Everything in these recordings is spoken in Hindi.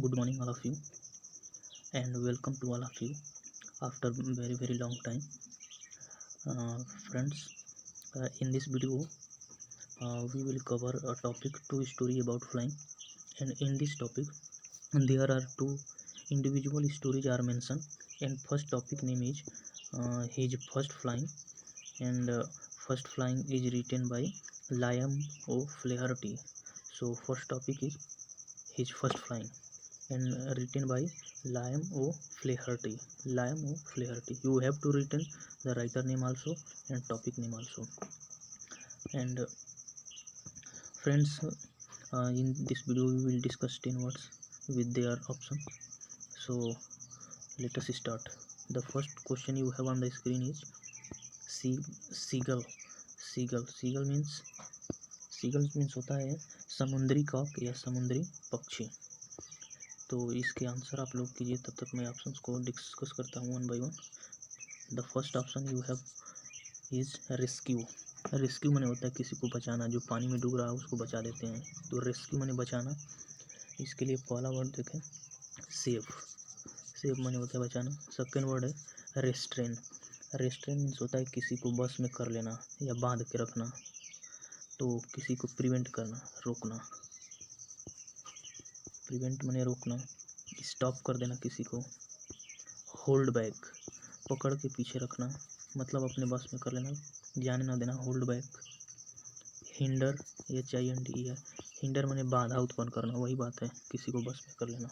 Good morning, all of you, and welcome to all of you after very long time, friends. In this video, we will cover a topic, two story about flying, and in this topic, there are two individual stories are mentioned. And first topic name is his first flying, and first flying is written by Liam O'Flaherty. So first topic is his first flying, and written by Liam O'Flaherty. Liam O'Flaherty. You have to written the writer name also and topic name also. And friends, in this video we will discuss 10 words with their option. So let us start. The first question you have on the screen is seagull. Seagull means होता है समुद्री कॉक या समुद्री पक्षी. तो इसके आंसर आप लोग कीजिए, तब तक मैं ऑप्शंस को डिस्कस करता हूँ one by one. The first option you have is rescue. Rescue माने होता है किसी को बचाना, जो पानी में डूब रहा है उसको बचा लेते हैं. तो रेस्क्यू माने बचाना. इसके लिए पहला वर्ड देखें, सेव. सेव माने होता है बचाना. सेकेंड वर्ड है रेस्ट्रेन. रेस्ट्रेन मीन्स होता है किसी को बस में कर लेना या बांध के रखना. तो किसी को प्रिवेंट करना, रोकना. प्रिवेंट माने रोकना, स्टॉप कर देना किसी को. होल्ड बैक, पकड़ के पीछे रखना, मतलब अपने बस में कर लेना, जाने ना देना. Hold back. हिंडर, HIND है. हिंडर माने बाधा उत्पन्न करना, वही बात है, किसी को बस में कर लेना.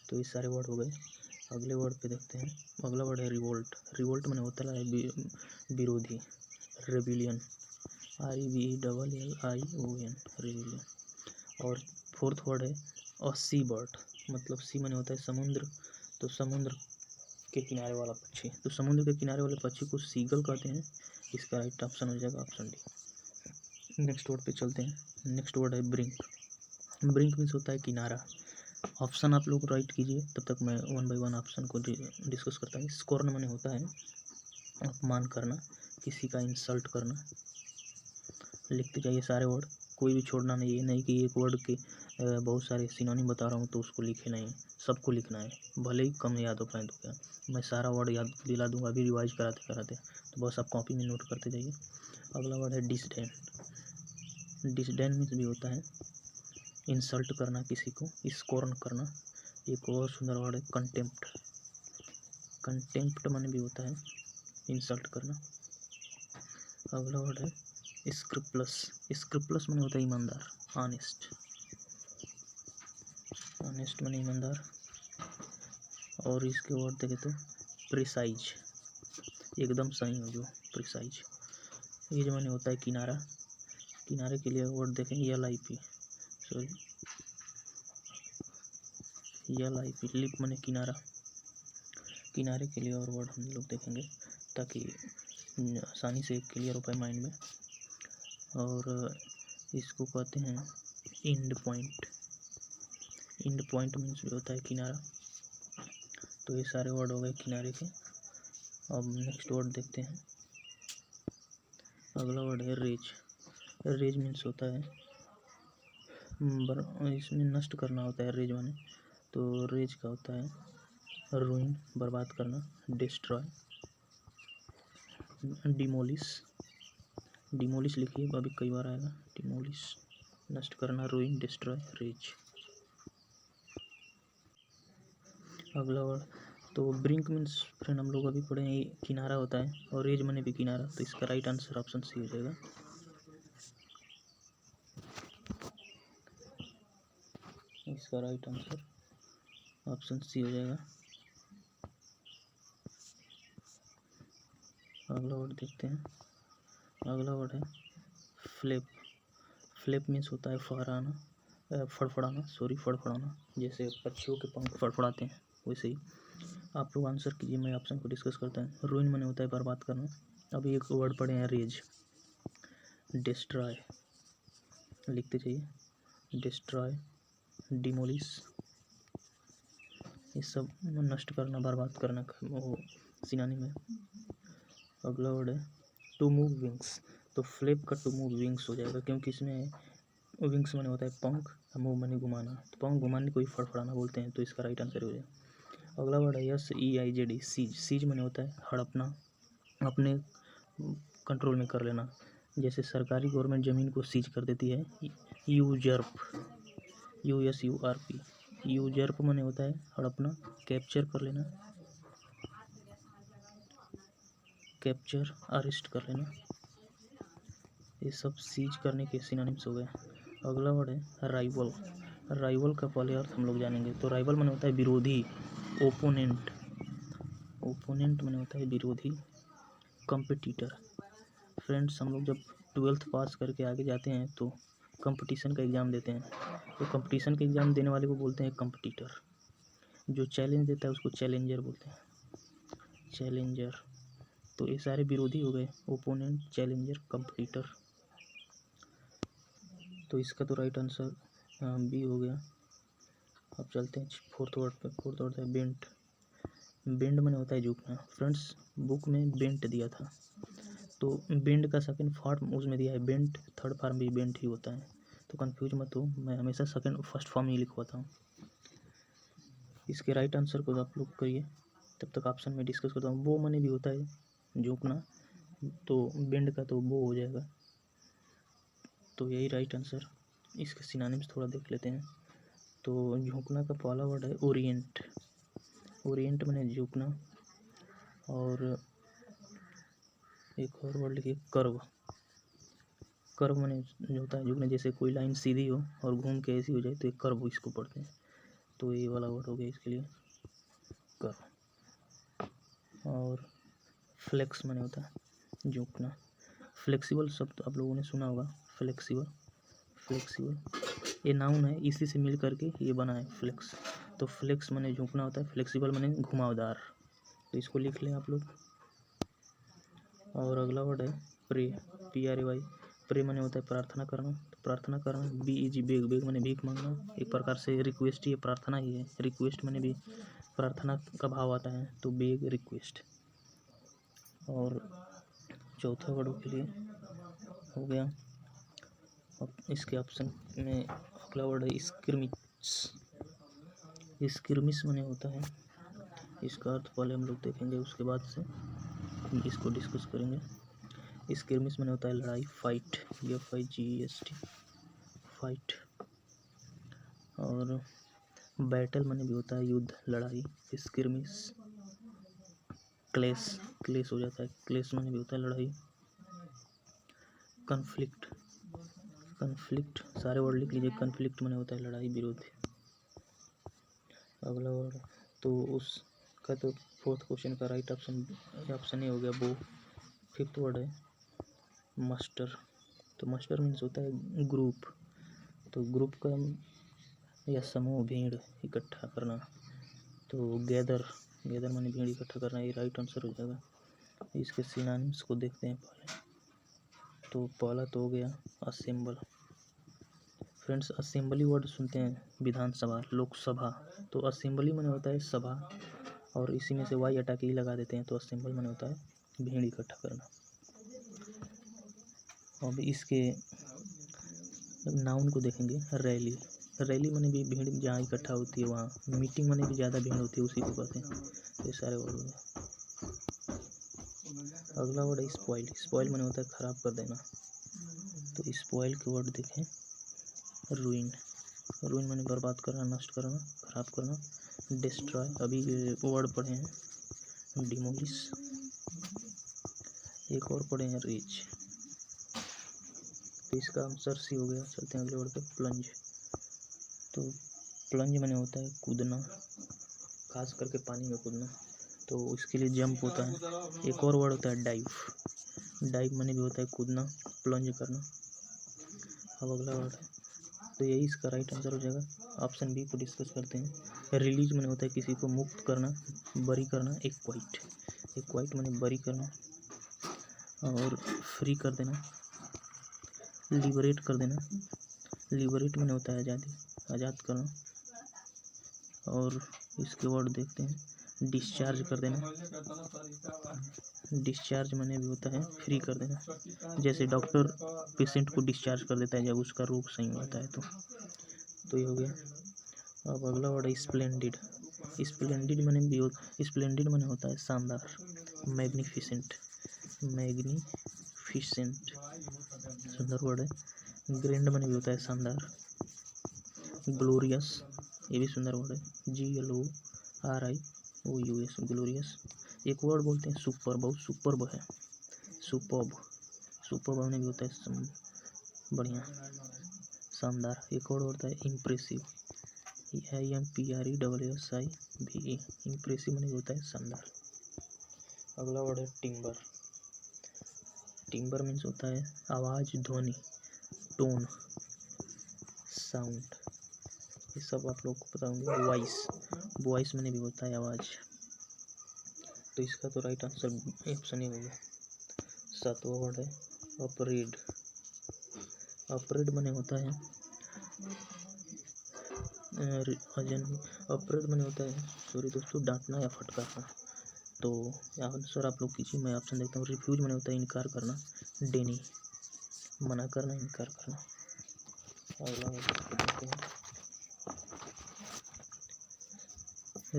तो ये सारे वर्ड हो गए. अगले वर्ड पे देखते हैं. अगला वर्ड है रिवोल्ट. रिवोल्ट माने होता है विरोधी, रेबिलियन. REVELLION, rebellion. और फोर्थ वर्ड है सी बर्ड. मतलब सी माने होता है समुद्र. तो समुद्र के किनारे वाला पक्षी. तो समुद्र के किनारे वाले पक्षी को सीगल कहते हैं. इसका राइट ऑप्शन हो जाएगा ऑप्शन डी. नेक्स्ट वर्ड पे चलते हैं. नेक्स्ट वर्ड है ब्रिंक. ब्रिंक मीन्स होता है किनारा. ऑप्शन आप लोग राइट कीजिए, तब तक मैं वन बाय वन ऑप्शन को डिस्कस करता हूँ. स्कॉर्न माने होता है अपमान करना, किसी का इंसल्ट करना. लिखते जाइए सारे वर्ड, कोई भी छोड़ना नहीं. ये नहीं कि एक वर्ड के बहुत सारे सिनोनिम बता रहा हूँ तो उसको लिखे नहीं, सबको लिखना है. भले ही कम याद हो पाए तो क्या, मैं सारा वर्ड याद दिला दूंगा अभी रिवाइज कराते. तो बस आप कॉपी में नोट करते जाइए. अगला वर्ड है डिसडेन. डिसडेन मीन्स भी होता है इंसल्ट करना किसी को, स्कॉर्न करना. एक और सुंदर वर्ड है कंटेम्प्ट. कंटेम्प्ट माने भी होता है इंसल्ट करना. अगला वर्ड है स्क्रिप्लस. स्क्रिप्लस माने होता है ईमानदार, ऑनेस्ट. ऑनेस्ट माने ईमानदार. और इसके वर्ड देखें तो प्रिसाइज, एकदम सही हो जो, प्रिसाइज. ये जो माने होता है किनारा. किनारे के लिए वर्ड देखें LIP. Sorry, LIP. लिप माने किनारा. किनारे के लिए और वर्ड हम लोग देखेंगे ताकि आसानी से क्लियर हो पाए माइंड में. और इसको कहते हैं and point. And point means भी होता है किनारा. तो ये सारे वर्ड हो गए किनारे के. अब नेक्स्ट वर्ड देखते हैं. अगला वर्ड है रेज. रेज मीन्स होता है इसमें नष्ट करना होता है रेज माने. तो रेज का होता है रूइन, बर्बाद करना. Destroy, demolish. डिमोलिश लिखिए, अभी कई बार आएगा. डिमोलिश, नष्ट करना. Ruin, destroy, raze. अगला वर्ड तो ब्रिंक मीन्स फ्रेंड हम लोग अभी पढ़े हैं किनारा होता है, और रेज माने भी किनारा. तो इसका राइट आंसर ऑप्शन सी हो जाएगा. इसका राइट आंसर ऑप्शन सी हो जाएगा. अगला वर्ड देखते हैं. अगला वर्ड है फ्लैप. फ्लैप मीन्स होता है फहराना, फड़फड़ाना. फड़फड़ाना, जैसे पक्षियों के पंख फड़फड़ाते हैं वैसे ही. आप लोग आंसर कीजिए, मैं ऑप्शन को डिस्कस करता हूँ. रूइन माने होता है बर्बाद करना. अभी एक वर्ड पढ़े हैं रेज. डिस्ट्रॉय, लिखते जाइए. डिस्ट्रॉय, डिमोलिश, ये सब नष्ट करना, बर्बाद करना वो सिनोनिम है. अगला वर्ड है टू मूव विंग्स. तो फ्लैप का टू मूव विंग्स हो जाएगा, क्योंकि इसमें विंग्स माने होता है पंख, मुंह मनी घुमाना, तो पाँव घुमाने को ही फड़फड़ाना बोलते हैं, तो इसका राइट आंसर हो जाएगा। अगला वर्ड है SEIZD, सीज। सीज मने होता है हड़पना, अपने कंट्रोल में कर लेना। जैसे सरकारी गवर्नमेंट ज़मीन को सीज कर देती है। यूजर्प, USURP, यूजर्प मने होता है हड़पना, कैप्चर कर लेना, कैप्चर अरेस्ट कर लेना। ये सब सीज करने के सिनोनिम्स हो गए। अगला वर्ड है राइवल। राइवल का पहले अर्थ हम लोग जानेंगे। तो राइवल मने होता है विरोधी, ओपोनेंट। ओपोनेंट मने होता है विरोधी, कंपटीटर। फ्रेंड्स, हम लोग जब 12th पास करके आगे जाते हैं तो कंपटीशन का एग्ज़ाम देते हैं, तो कंपटीशन का एग्ज़ाम देने वाले को बोलते हैं कंपटीटर। जो चैलेंज देता है उसको चैलेंजर बोलते हैं, चैलेंजर। तो ये सारे विरोधी हो गए, ओपोनेंट, चैलेंजर, कंपटीटर। तो इसका तो राइट आंसर बी हो गया। अब चलते हैं फोर्थ वर्ड पे। फोर्थ वर्ड है बेंट। बेंड मने होता है झुकना। फ्रेंड्स, बुक में बेंट दिया था, तो बेंड का सेकंड फॉर्म उसमें दिया है बेंट, थर्ड फॉर्म भी बेंट ही होता है, तो कंफ्यूज मत हो। मैं हमेशा फर्स्ट फॉर्म ही लिखवाता हूँ। इसके राइट आंसर को आप लोग करिए, तब तक ऑप्शन में डिस्कस करता हूँ। बो मने भी होता है झुकना, तो बेंड का तो बो हो जाएगा, तो यही राइट आंसर। इसके सिनोनिम्स थोड़ा देख लेते हैं। तो झुकना का पहला वर्ड है ओरिएंट। ओरिएंट मने झुकना, और एक और वर्ड लिखिए कर्व। कर्व मने जो होता है झुकना, जैसे कोई लाइन सीधी हो और घूम के ऐसी हो जाए तो एक कर्व इसको पढ़ते हैं, तो ये वाला वर्ड हो गया इसके लिए कर्व। और फ्लेक्स मने होता है झुकना। फ्लेक्सिबल शब्द आप लोगों ने सुना होगा, फ्लेक्सिबल। फ्लेक्सिबल ये नाउन है, इसी से मिल करके ये बना है फ्लेक्स। तो फ्लेक्स मने झुकना होता है, फ्लेक्सिबल मने घुमावदार, तो इसको लिख लें आप लोग। और अगला वर्ड है प्रे, PRAY। प्रे मने होता है प्रार्थना करना, तो प्रार्थना करना। BEG, bag. बेग मने भीख मांगना, एक प्रकार से रिक्वेस्ट ही है, प्रार्थना ही है। रिक्वेस्ट मने भी प्रार्थना का भाव आता है, तो बेग, रिक्वेस्ट। और चौथा वर्ड के लिए हो गया। अब इसके ऑप्शन में अगला वर्ड है स्क्रिमिस। स्क्रिमिस मने होता है, इसका अर्थ पहले हम लोग देखेंगे, उसके बाद से इसको डिस्कस करेंगे। स्क्रिमिस मने होता है लड़ाई, फाइट, FIGHT, फाइट। और बैटल मने भी होता है युद्ध, लड़ाई, स्क्रिमिस। क्लेश, क्लेश हो जाता है, क्लेश मने भी होता है लड़ाई। कन्फ्लिक्ट, कन्फ्लिक्ट सारे वर्ड लिख लीजिए। कन्फ्लिक्ट मने होता है लड़ाई, विरोध। अगला वर्ड, तो उसका तो फोर्थ क्वेश्चन का राइट ऑप्शन ही हो गया वो। फिफ्थ वर्ड है मस्टर। तो मस्टर मीन्स होता है ग्रुप, तो ग्रुप का या समूह, भीड़, इकट्ठा करना, तो गैदर। गैदर माने भीड़ इकट्ठा करना, ये राइट आंसर हो जाएगा। इसके सिनोनिम्स को देखते हैं पहले। तो पहला तो हो गया असेंबल। फ्रेंड्स, असेंबली वर्ड सुनते हैं विधानसभा, लोकसभा, तो असेंबली माने होता है सभा, और इसी में से वाई हटा के ही लगा देते हैं, तो असेंबल माने होता है भीड़ इकट्ठा करना। अब इसके नाउन को देखेंगे, रैली। रैली माने भी भीड़ जहाँ इकट्ठा होती है वहाँ। मीटिंग माने भी ज़्यादा भीड़ होती है, उसी को कहते हैं। तो ये सारे वर्ड हो गए। अगला वर्ड है स्पॉइल। स्पॉइल माने होता है खराब कर देना, तो स्पॉइल के वर्ड देखें, रूइन। रूइन माने बर्बाद करना, नष्ट करना, खराब करना। डिस्ट्रॉय, अभी वर्ड पढ़े हैं, डिमोलिश। एक और पढ़े हैं, रीच। तो इसका आंसर सी हो गया। चलते हैं अगले वर्ड पे, प्लंज। तो प्लंज माने होता है कूदना, खास करके पानी में कूदना, तो इसके लिए जंप होता है। एक और वर्ड होता है डाइव। डाइव माने भी होता है कूदना, प्लंज करना। अब अगला वर्ड है, तो यही इसका राइट आंसर हो जाएगा। ऑप्शन बी को डिस्कस करते हैं। रिलीज माने होता है किसी को मुक्त करना, बरी करना। एक्वाइट, एक्वाइट माने बरी करना और फ्री कर देना, लिबरेट कर देना। लिबरेट माने होता है आज़ादी, आज़ाद करना। और इसके वर्ड देखते हैं, डिस्चार्ज कर देना। डिस्चार्ज माने भी होता है फ्री कर देना, जैसे डॉक्टर पेशेंट को डिस्चार्ज कर देता है जब उसका रोग सही होता है। तो तो ये हो गया। अब अगला वर्ड है स्प्लेंडिड। स्प्लेंडिड मैंने होता है शानदार, मैग्निफिसेंट, मैग्निफिसेंट सुंदर वर्ड है। ग्रैंड मैंने भी होता है शानदार, ग्लोरियस ये भी सुंदर वर्ड है, GLORIOUS ग्लोरियस। एक वर्ड बोलते हैं सुपर, बहुत सुपर्ब है, सुपर्ब, सुपर्ब मैंने भी होता है बढ़िया, शानदार। एक और होता है इम्प्रेसिव, IMPRESSIVE, इम्प्रेसिव मैंने भी होता है शानदार। अगला वर्ड है टिम्बर। टिम्बर मीन्स होता है आवाज़, ध्वनि, टोन, साउंड, ये सब आप लोग को पता होंगे। वॉइस, वॉइस मैंने भी होता है आवाज़। तो इसका तो राइट आंसर ऑप्शन ही होगा। 7वां वर्ड है अपरेड। अपरेड मैंने होता है अपरेड मैंने होता है सॉरी दोस्तों, डांटना या फटकारना। तो आंसर आप लोग कीजिए, मैं ऑप्शन देखता हूँ। रिफ्यूज मैंने होता है इनकार करना, डेनी मना करना, इनकार करना। अगला देखते हैं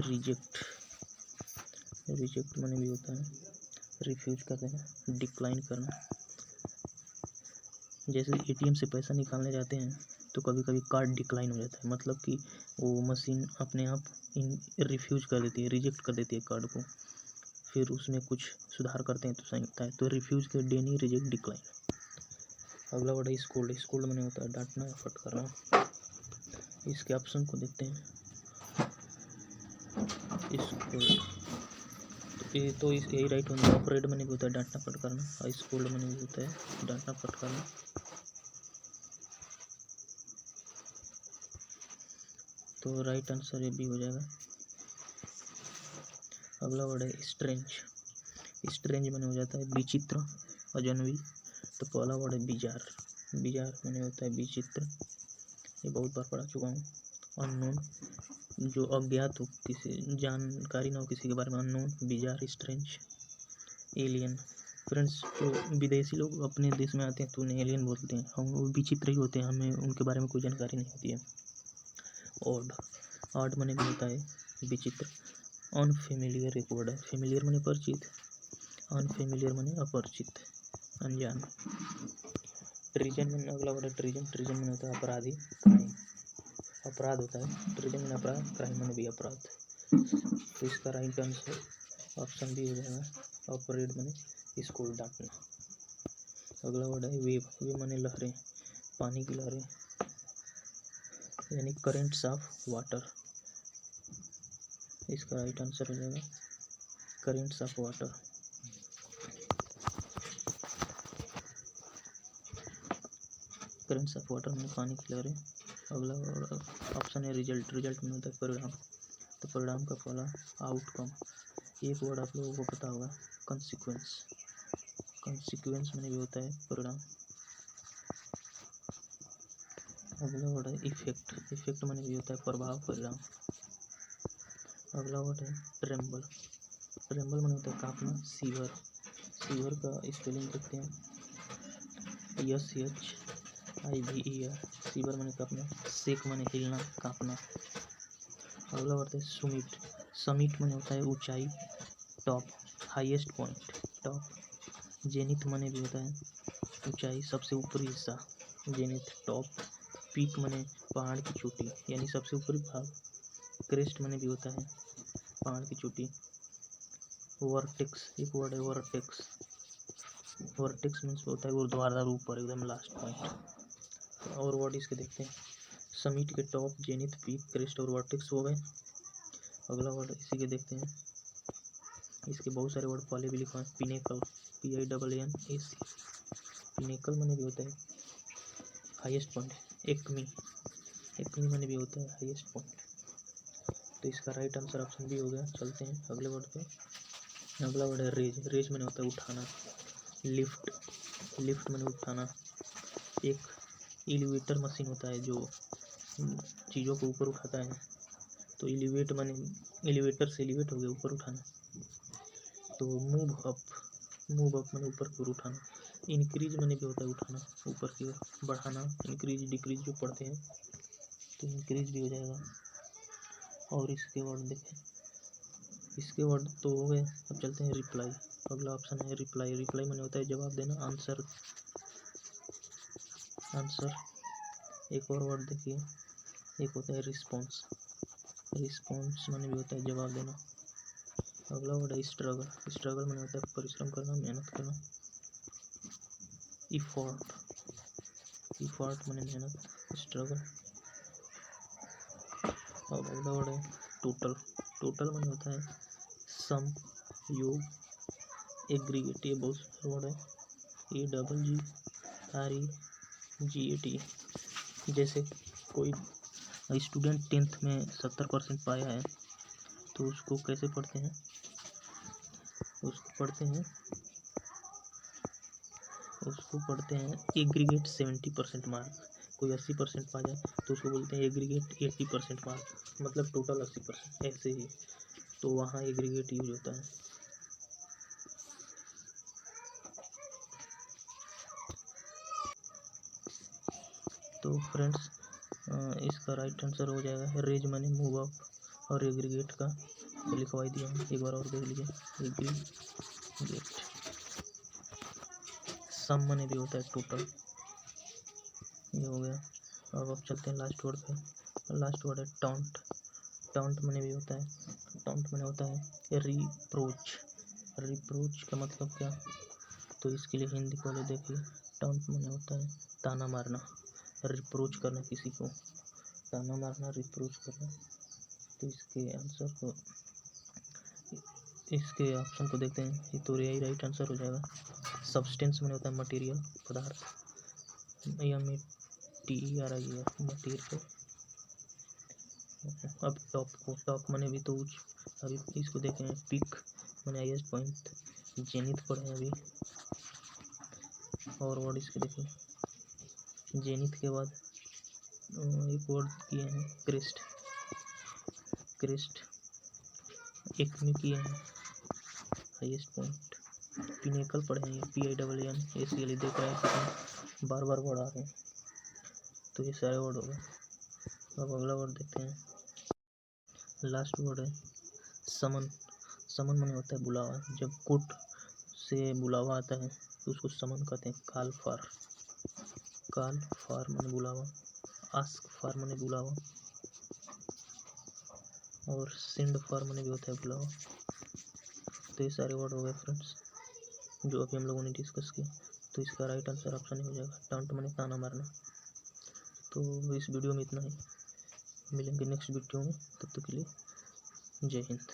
रिजेक्ट। रिजेक्ट मैंने भी होता है रिफ्यूज कर देना, डिक्लाइन करना। जैसे ATM से पैसा निकालने जाते हैं तो कभी कभी कार्ड डिक्लाइन हो जाता है, मतलब कि वो मशीन अपने आप रिफ्यूज कर देती है, रिजेक्ट कर देती है कार्ड को, फिर उसमें कुछ सुधार करते हैं तो सही होता है। तो रिफ्यूज के डेनी, रिजेक्ट, डिक्लाइन। अगला वर्ड है स्कोल्ड। स्कोल्ड मैंने होता है डांटना या फटकारना। इसके ऑप्शन को देखते हैं। स्कोल्ड तो यही राइट होंगे। ऑपरेट मैंने भी होता है डांटना फटकारना, और स्कोल्ड मैंने भी होता है डांटना फटकारना। तो राइट आंसर ये भी हो जाएगा। अगला वर्ड है स्ट्रेंज। स्ट्रेंज मैंने हो जाता है विचित्र, अजनबी। तो पहला वर्ड है बिजार। बिजार मैंने होता है विचित्र, ये बहुत बार पढ़ा चुका हूँ। अननोन, जो अज्ञात हो, किसी जानकारी ना हो किसी के बारे में, unknown, bizarre, strange. Alien. Friends, जो विदेशी लोग अपने देश में आते हैं तो उन्हें एलियन बोलते हैं, हम वो विचित्र ही होते हैं, हमें उनके बारे में कोई जानकारी नहीं होती है। ऑड, ऑड मैंने भी होता है विचित्र। अनफेमिलियर एक वर्ड है, फेमिलियर मैंने परिचित, अनफेमिलियर मैंने अपरिचित, अनजान। ट्रीजन मैंने अगला वर्ड है ट्रीजन। ट्रीजन मैंने होता है अपराधी, क्राइम, अपराध होता है। ट्रीजन मैंने अपराध, क्राइम मैंने भी अपराध। तो इसका राइट आंसर ऑप्शन बी हो जाएगा, ऑपरेट मैंने स्कूल, डांटना। अगला वर्ड है वेव। वेव मैंने लहरें, पानी की लहरें, यानी करेंट्स ऑफ वाटर। इसका राइट आंसर हो जाएगा currents of water. Currents of water में पानी की लहरें। अगला ऑप्शन है रिजल्ट। रिजल्ट में होता है परिणाम, तो परिणाम का फला, आउटकम। एक वर्ड आप लोगों को पता होगा कंसिक्वेंस। कंसिक्वेंस में भी होता है परिणाम। अगला वर्ड है इफेक्ट। इफेक्ट में भी होता है प्रभाव, परिणाम। अगला वर्ड है ट्रेम्बल। ट्रेम्बल में होता है कांपना, सीवर। सीवर का स्पेलिंग देखते हैं, SHIVER। सीवर मैंने कांपना, शेक मैंने हिलना, कांपना। अगला वर्ड है सुमिट। समिट मैंने होता है ऊंचाई, top, highest point, top. Zenith मैंने भी होता है ऊंचाई, सबसे ऊपरी हिस्सा, जेनिथ, टॉप। पीक मैंने पहाड़ की चोटी, यानी सबसे ऊपरी भाग। क्रेस्ट मैंने भी होता है पहाड़ की चोटी। वर्टेक्स एक वर्ड है वर्टेक्स। वर्टेक्स मीन्स होता है ऊर्ध्वाधर, ऊपर एकदम लास्ट पॉइंट। और वर्ड इसके देखते हैं। समिट के टॉप, जेनिथ, पीक, क्रेस्ट और वर्टेक्स हो गए। अगला वर्ड इसी के देखते हैं। इसके बहुत सारे वर्ड पहले भी लिखा है। Pinnacle, PINNAC। पिनेकल मैंने भी होता है हाईएस्ट पॉइंट। एकमी, एकमी मैंने भी होता है हाईएस्ट पॉइंट। तो इसका राइट आंसर ऑप्शन भी हो गया। चलते हैं अगले वर्ड पे। अगला वर्ड है रेज। रेज मैंने होता है उठाना। लिफ्ट, लिफ्ट मैंने उठाना। एक एलिवेटर मशीन होता है जो चीज़ों को ऊपर उठाता है, तो एलिवेट मैंने एलिवेटर से एलिवेट हो गया ऊपर उठाना। तो मूव अप, मूव अप मैंने ऊपर की ओर उठाना। इंक्रीज मैंने भी होता है उठाना, ऊपर की ओर बढ़ाना, इंक्रीज डिक्रीज जो पढ़ते हैं। तो इंक्रीज भी हो जाएगा। और इसके वर्ड देखें, इसके वर्ड तो हो गए। अब चलते हैं रिप्लाई। अगला ऑप्शन है रिप्लाई। रिप्लाई माने होता है जवाब देना, आंसर। एक और वर्ड देखिए, एक होता है रिस्पॉन्स। रिस्पॉन्स माने भी होता है जवाब देना। अगला वर्ड है स्ट्रगल। स्ट्रगल माने होता है परिश्रम करना, मेहनत करना। इफोर्ट माने मेहनत, स्ट्रगल। और अगला वर्ड है टोटल। टोटल माने होता है सम, योग, एग्रीगेट। ये बहुत वर्ड है, AGGREGAT। जैसे कोई स्टूडेंट 10th में 70% पाया है तो उसको कैसे पढ़ते हैं, उसको पढ़ते हैं एग्रीगेट 70% मार्क। कोई 80% पा जाए तो उसको बोलते हैं एग्रीगेट 80% मार्क, मतलब टोटल 80%। ऐसे ही तो वहाँ एग्रीगेट यूज होता है। तो फ्रेंड्स इसका राइट आंसर हो जाएगा रेज माने मूव अप, और एग्रीगेट का लिखवा दिया हूँ, एक बार और देख लीजिए। एग्रीगेट। सम माने भी होता है टोटल। ये हो गया। अब चलते हैं लास्ट वर्ड पे। लास्ट वर्ड है टॉन्ट। टॉन्ट माने भी होता है, टॉन्ट माने होता है रिप्रोच। रिप्रोच का मतलब क्या, तो इसके लिए हिंदी को देखिए। टॉन्ट माने होता है ताना मारना, रिप्रोच करना किसी को, ताना मारना, रिप्रोच करना। तो इसके ऑप्शन को देखते हैं, ये तो यही राइट आंसर हो जाएगा। सब्सटेंस माने होता है मटेरियल, पदार्थ, या METERIAL, मटेरियल। अब टॉप माने भी तो अभी इसको देखें, पिक माने हाईएस्ट पॉइंट, जेनिथ पढ़े अभी। और वर्ड इसके देखिए, जेनिथ के बाद एक वर्ड किए हैं क्रेस्ट। एक्मे किए हैं हाईएस्ट पॉइंट। पिनेकल पढ़े हैं, PINNACLE। देख रहे हैं बार बार वर्ड आ रहे हैं, तो ये सारे वर्ड हो गए। अब अगला वर्ड देखते हैं, लास्ट वर्ड है समन। समन माने होता है बुलावा। जब कोर्ट से बुलावा आता है तो उसको समन कहते हैं। कॉल फॉर माने बुलावा, आस्क फॉर माने बुलावा, और सेंड फॉर माने भी होता है बुलावा। तो ये सारे वर्ड हो गए फ्रेंड्स जो अभी हम लोगों ने डिस्कस किए। तो इसका राइट आंसर ऑप्शन ही हो जाएगा टॉन्ट माने ताना मारना। तो इस वीडियो में इतना ही, मिलेंगे नेक्स्ट वीडियो में, तब तक के लिए जय हिंद।